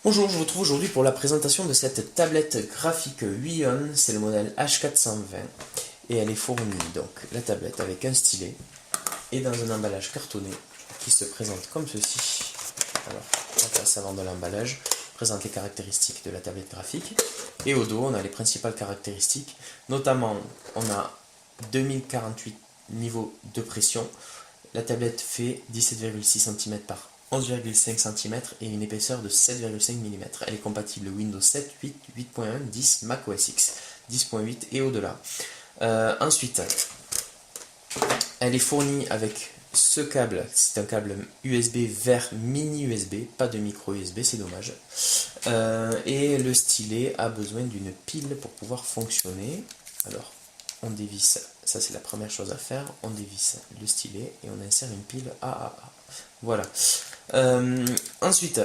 Bonjour, je vous retrouve aujourd'hui pour la présentation de cette tablette graphique Huion, c'est le modèle H420 et elle est fournie donc la tablette avec un stylet et dans un emballage cartonné qui se présente comme ceci. Alors, la face avant de l'emballage présente les caractéristiques de la tablette graphique et au dos on a les principales caractéristiques, notamment on a 2048 niveaux de pression, la tablette fait 17,6 cm par 11,5 cm et une épaisseur de 7,5 mm. Elle est compatible Windows 7, 8, 8.1, 10, Mac OS X, 10.8 et au-delà. Ensuite, elle est fournie avec ce câble, c'est un câble USB vers mini USB, pas de micro USB, c'est dommage. Et le stylet a besoin d'une pile pour pouvoir fonctionner. Alors, on dévisse, ça c'est la première chose à faire, on dévisse le stylet et on insère une pile AAA. Voilà. Ensuite,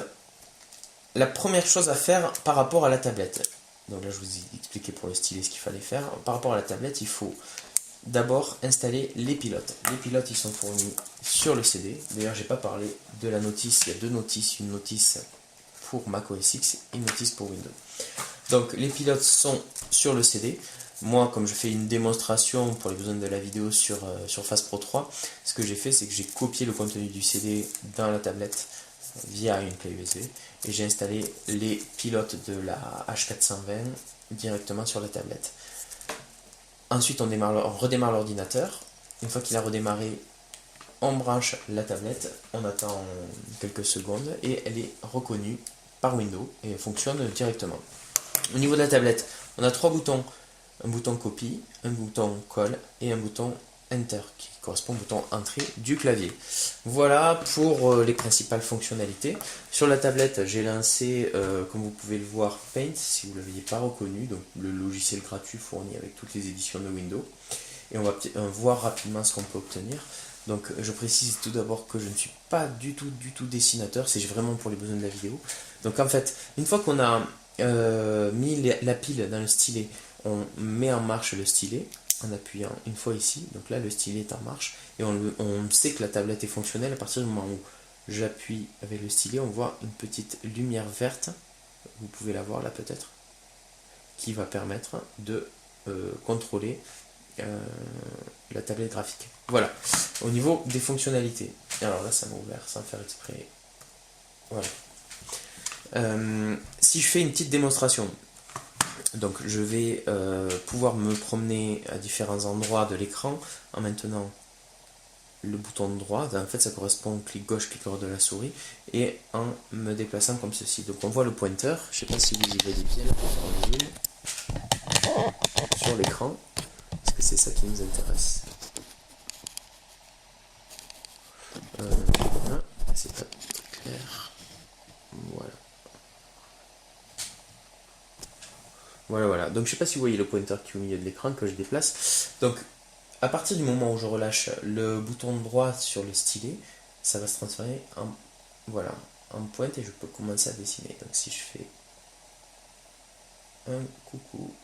la première chose à faire par rapport à la tablette. Donc là, je vous ai expliqué pour le stylet ce qu'il fallait faire. Par rapport à la tablette, il faut d'abord installer les pilotes. Les pilotes, ils sont fournis sur le CD. D'ailleurs, j'ai pas parlé de la notice. Il y a deux notices. Une notice pour Mac OS X et une notice pour Windows. Donc, les pilotes sont sur le CD. Moi, comme je fais une démonstration pour les besoins de la vidéo sur Surface Pro 3, ce que j'ai fait, c'est que j'ai copié le contenu du CD dans la tablette via une clé USB et j'ai installé les pilotes de la H420 directement sur la tablette. Ensuite, on redémarre l'ordinateur. Une fois qu'il a redémarré, on branche la tablette, on attend quelques secondes et elle est reconnue par Windows et elle fonctionne directement. Au niveau de la tablette, on a trois boutons. Un bouton copie, un bouton colle et un bouton enter qui correspond au bouton entrée du clavier. Voilà pour les principales fonctionnalités. Sur la tablette, j'ai lancé, comme vous pouvez le voir, Paint, si vous ne l'aviez pas reconnu, donc le logiciel gratuit fourni avec toutes les éditions de Windows. Et on va voir rapidement ce qu'on peut obtenir. Donc je précise tout d'abord que je ne suis pas du tout dessinateur, c'est vraiment pour les besoins de la vidéo. Donc en fait, une fois qu'on a mis la pile dans le stylet, on met en marche le stylet en appuyant une fois ici. Donc là, le stylet est en marche et on sait que la tablette est fonctionnelle à partir du moment où j'appuie avec le stylet. On voit une petite lumière verte, vous pouvez la voir là peut-être, qui va permettre de contrôler la tablette graphique. Voilà, au niveau des fonctionnalités. Alors là, ça m'a ouvert sans faire exprès. Voilà. Si je fais une petite démonstration, donc je vais pouvoir me promener à différents endroits de l'écran en maintenant le bouton droit. En fait, ça correspond au clic gauche, clic droit de la souris, et en me déplaçant comme ceci. Donc on voit le pointeur. Je ne sais pas si vous y voyez bien sur l'écran, parce que c'est ça qui nous intéresse. Voilà, c'est pas très clair. Voilà. Voilà. Donc je ne sais pas si vous voyez le pointeur qui est au milieu de l'écran que je déplace. Donc à partir du moment où je relâche le bouton droit sur le stylet, ça va se transformer en pointe et je peux commencer à dessiner. Donc si je fais un coucou,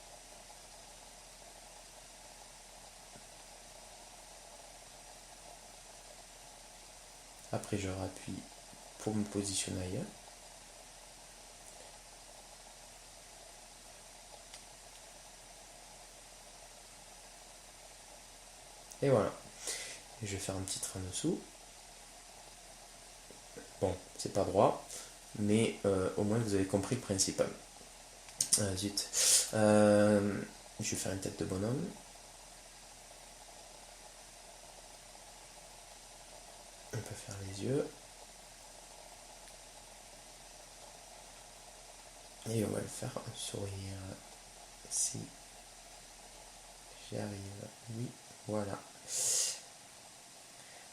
après je rappuie pour me positionner ailleurs. Et voilà. Et je vais faire un petit trait en dessous. Bon, c'est pas droit, mais au moins vous avez compris le principe. Zut. Je vais faire une tête de bonhomme. On peut faire les yeux. Et on va le faire un sourire. Si j'y arrive. Oui, voilà.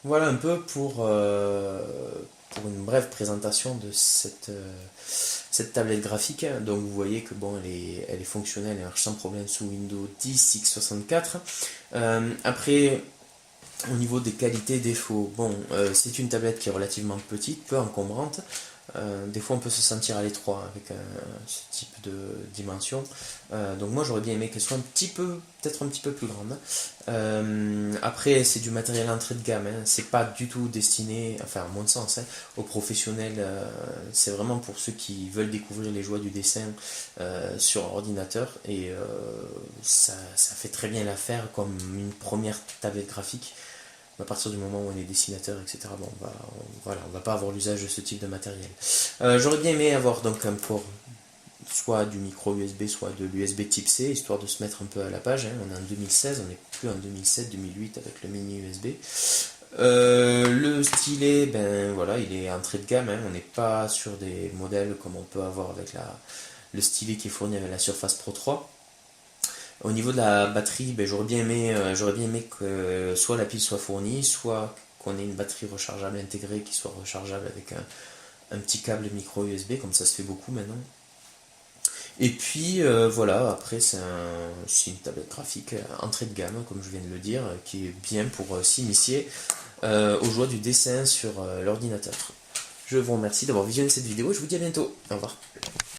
Voilà un peu pour une brève présentation de cette tablette graphique. Donc vous voyez que bon, elle est fonctionnelle, elle marche sans problème sous Windows 10 x64. Après, au niveau des qualités défauts, bon, c'est une tablette qui est relativement petite, peu encombrante. Des fois on peut se sentir à l'étroit avec ce type de dimension. Donc moi j'aurais bien aimé qu'elle soit peut-être un petit peu plus grande. Après c'est du matériel entrée de gamme, hein. C'est pas du tout destiné, enfin à mon sens, hein, aux professionnels. C'est vraiment pour ceux qui veulent découvrir les joies du dessin sur ordinateur. Et ça fait très bien l'affaire comme une première tablette graphique. À partir du moment où on est dessinateur, etc., bon, on va pas avoir l'usage de ce type de matériel. J'aurais bien aimé avoir donc un port, soit du micro USB, soit de l'USB type C, histoire de se mettre un peu à la page, hein. On est en 2016, on n'est plus en 2007-2008 avec le mini USB. Le stylet, ben voilà, il est entrée de gamme, hein. On n'est pas sur des modèles comme on peut avoir avec le stylet qui est fourni avec la Surface Pro 3. Au niveau de la batterie, ben, j'aurais bien aimé que soit la pile soit fournie, soit qu'on ait une batterie rechargeable intégrée qui soit rechargeable avec un petit câble micro USB, comme ça se fait beaucoup maintenant. Et puis voilà, après c'est une tablette graphique entrée de gamme, comme je viens de le dire, qui est bien pour s'initier aux joies du dessin sur l'ordinateur. Je vous remercie d'avoir visionné cette vidéo, je vous dis à bientôt. Au revoir.